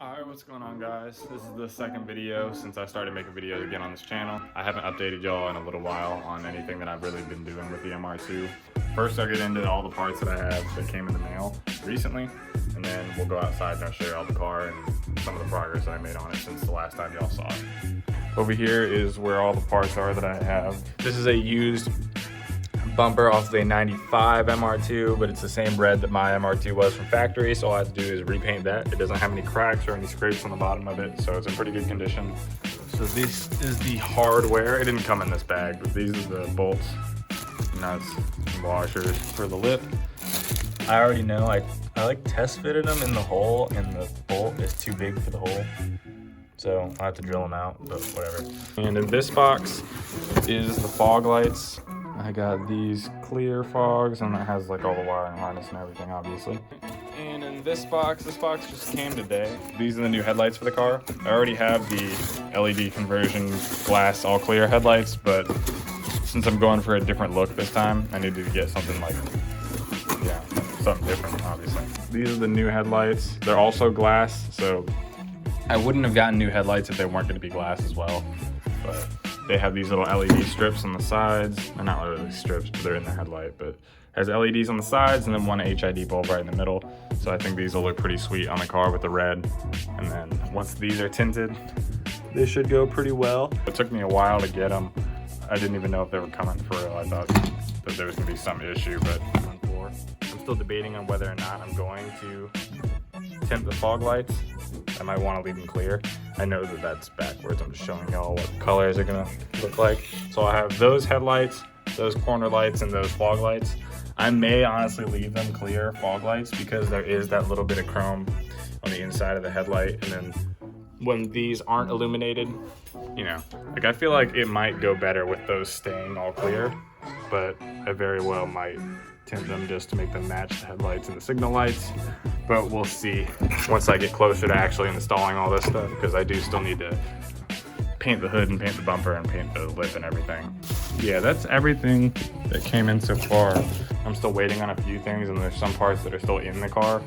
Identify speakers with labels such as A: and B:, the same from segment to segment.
A: Alright, what's going on, guys? This is the second video since I started making videos again on this channel. I haven't updated y'all in a little while on anything that I've really been doing with the MR2. First, I'll get into all the parts that I have that came in the mail recently, and then we'll go outside and I'll show y'all the car and some of the progress that I made on it since the last time y'all saw it. Over here is where all the parts are that I have. This is a used bumper off of a 95 MR2, but it's the same red that my MR2 was from factory, so all I have to do is repaint that. It doesn't have any cracks or any scrapes on the bottom of it, so it's in pretty good condition. So this is the hardware. It didn't come in this bag, but these are the bolts, nuts, washers for the lip. I already know, I like test fitted them in the hole, and the bolt is too big for the hole. So I have to drill them out, but whatever. And in this box is the fog lights. I got these clear fogs, and that has like all the wiring harness and everything, obviously. And in this box just came today. These are the new headlights for the car. I already have the LED conversion glass all clear headlights, but since I'm going for a different look this time, I needed to get something like, yeah, something different, obviously. These are the new headlights. They're also glass, so I wouldn't have gotten new headlights if they weren't going to be glass as well, but they have these little LED strips on the sides. They're not really strips, but they're in the headlight, but has LEDs on the sides and then one HID bulb right in the middle. So I think these will look pretty sweet on the car with the red. And then once these are tinted, they should go pretty well. It took me a while to get them. I didn't even know if they were coming for real. I thought that there was gonna be some issue, but I'm still debating on whether or not I'm going to tint the fog lights. I might want to leave them clear. I know that that's backwards. I'm just showing y'all what colors are gonna look like. So I have those headlights, those corner lights, and those fog lights. I may honestly leave them clear fog lights because there is that little bit of chrome on the inside of the headlight. And then when these aren't illuminated, you know, like I feel like it might go better with those staying all clear, but I very well might tint them just to make them match the headlights and the signal lights. But we'll see once I get closer to actually installing all this stuff, because I do still need to paint the hood and paint the bumper and paint the lip and everything. Yeah, that's everything that came in so far. I'm still waiting on a few things, and there's some parts that are still in the car.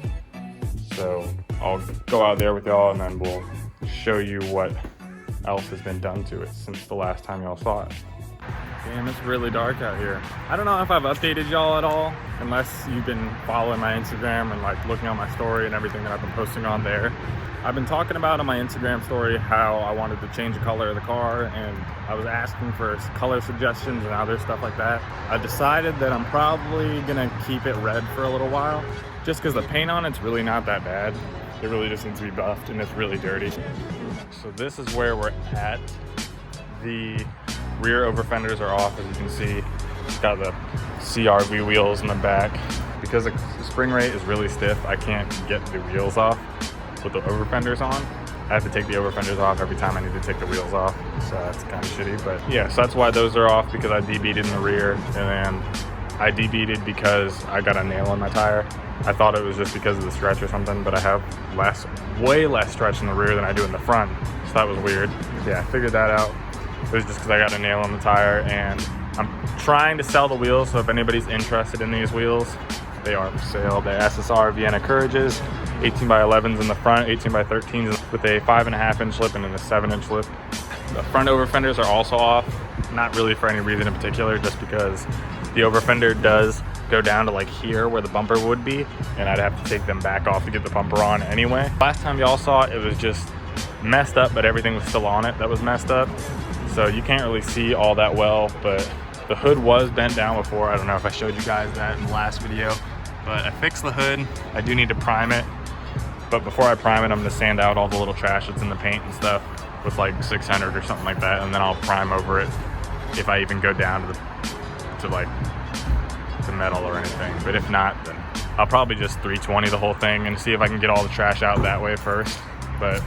A: So I'll go out there with y'all and then we'll show you what else has been done to it since the last time y'all saw it. Damn, it's really dark out here. I don't know if I've updated y'all at all, unless you've been following my Instagram and like looking on my story and everything that I've been posting on there. I've been talking about on my Instagram story how I wanted to change the color of the car, and I was asking for color suggestions and other stuff like that. I decided that I'm probably gonna keep it red for a little while, just because the paint on it's really not that bad. It really just needs to be buffed, and it's really dirty. So this is where we're at. The rear over fenders are off, as you can see. It's got the CRV wheels in the back. Because the spring rate is really stiff, I can't get the wheels off with the over fenders on. I have to take the over fenders off every time I need to take the wheels off, so that's kind of shitty. But yeah, so that's why those are off, because I debeaded in the rear, and then I debeaded because I got a nail in my tire. I thought it was just because of the stretch or something, but I have way less stretch in the rear than I do in the front, so that was weird. Yeah, I figured that out. It was just because I got a nail on the tire, and I'm trying to sell the wheels, so if anybody's interested in these wheels, they are for sale. They're SSR Vienna Courages, 18x11s in the front, 18x13s with a 5.5 inch lip and then a 7-inch lip. The front over fenders are also off, not really for any reason in particular, just because the over fender does go down to like here where the bumper would be, and I'd have to take them back off to get the bumper on anyway. Last time y'all saw it, it was just messed up, but everything was still on it that was messed up. So you can't really see all that well, but the hood was bent down before. I don't know if I showed you guys that in the last video, but I fixed the hood. I do need to prime it, but before I prime it, I'm gonna sand out all the little trash that's in the paint and stuff with like 600 or something like that, and then I'll prime over it if I even go down to like the metal or anything. But if not, then I'll probably just 320 the whole thing and see if I can get all the trash out that way first. But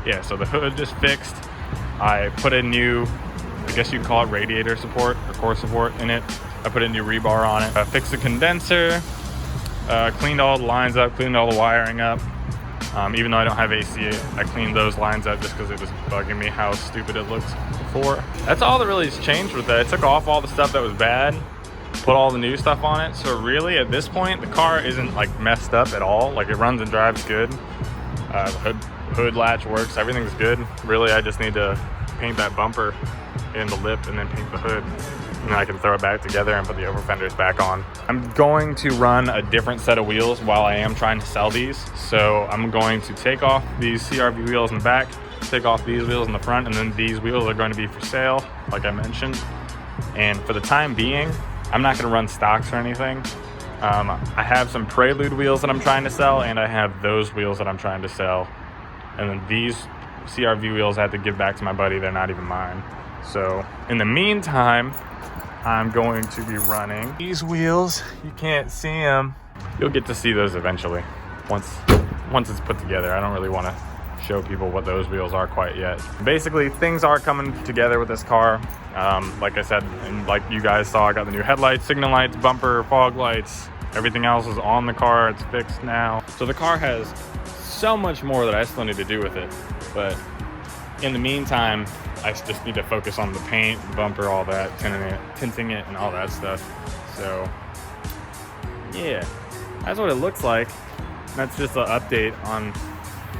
A: yeah, so the hood just fixed. I put a new, I guess you'd call it radiator support or core support in it. I put a new rebar on it. I fixed the condenser, cleaned all the lines up, cleaned all the wiring up. Even though I don't have AC, I cleaned those lines up just because it was bugging me how stupid it looked before. That's all that really has changed with it. I took off all the stuff that was bad, put all the new stuff on it. So really at this point, the car isn't like messed up at all. Like it runs and drives good. The hood hood latch works. Everything's good. Really, I just need to paint that bumper and the lip and then paint the hood. And then I can throw it back together and put the over fenders back on. I'm going to run a different set of wheels while I am trying to sell these. So I'm going to take off these CRV wheels in the back, take off these wheels in the front, and then these wheels are going to be for sale, like I mentioned. And for the time being, I'm not going to run stocks or anything. I have some Prelude wheels that I'm trying to sell, and I have those wheels that I'm trying to sell. And then these CRV wheels I have to give back to my buddy. They're not even mine. So in the meantime, I'm going to be running these wheels. You can't see them. You'll get to see those eventually once it's put together. I don't really want to show people what those wheels are quite yet. Basically, things are coming together with this car. Like I said, and like you guys saw, I got the new headlights, signal lights, bumper, fog lights. Everything else is on the car. It's fixed now. So the car has so much more that I still need to do with it. But in the meantime, I just need to focus on the paint, the bumper, all that, tinting it, and all that stuff. So yeah, that's what it looks like. That's just an update on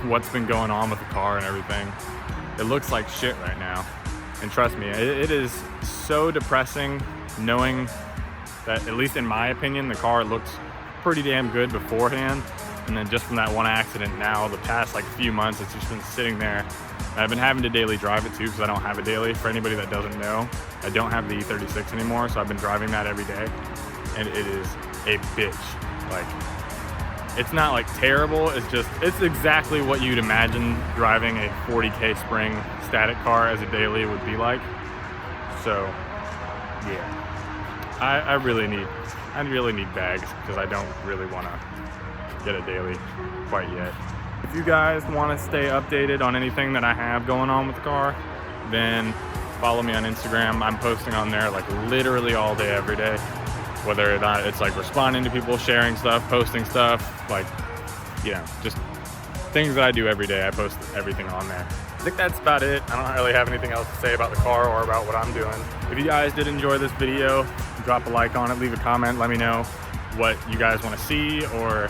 A: what's been going on with the car and everything. It looks like shit right now. And trust me, it is so depressing knowing that, at least in my opinion, the car looked pretty damn good beforehand. And then just from that one accident now, the past like few months, it's just been sitting there. And I've been having to daily drive it too, because I don't have a daily. For anybody that doesn't know, I don't have the E36 anymore, so I've been driving that every day. And it is a bitch. Like, it's not like terrible, it's exactly what you'd imagine driving a 40K spring static car as a daily would be like. So yeah, I really need bags, because I don't really want to get a daily quite yet. If you guys want to stay updated on anything that I have going on with the car, then follow me on Instagram. I'm posting on there like literally all day, every day. Whether or not it's like responding to people, sharing stuff, posting stuff, like, you know, just things that I do every day. I post everything on there. I think that's about it. I don't really have anything else to say about the car or about what I'm doing. If you guys did enjoy this video, drop a like on it, leave a comment, let me know what you guys want to see or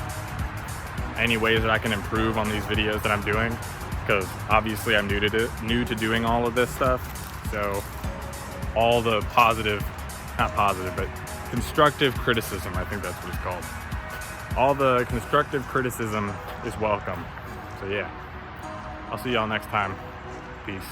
A: any ways that I can improve on these videos that I'm doing, because obviously I'm new to doing all of this stuff. So all the constructive criticism, I think that's what it's called. All the constructive criticism is welcome. So yeah, I'll see y'all next time. Peace.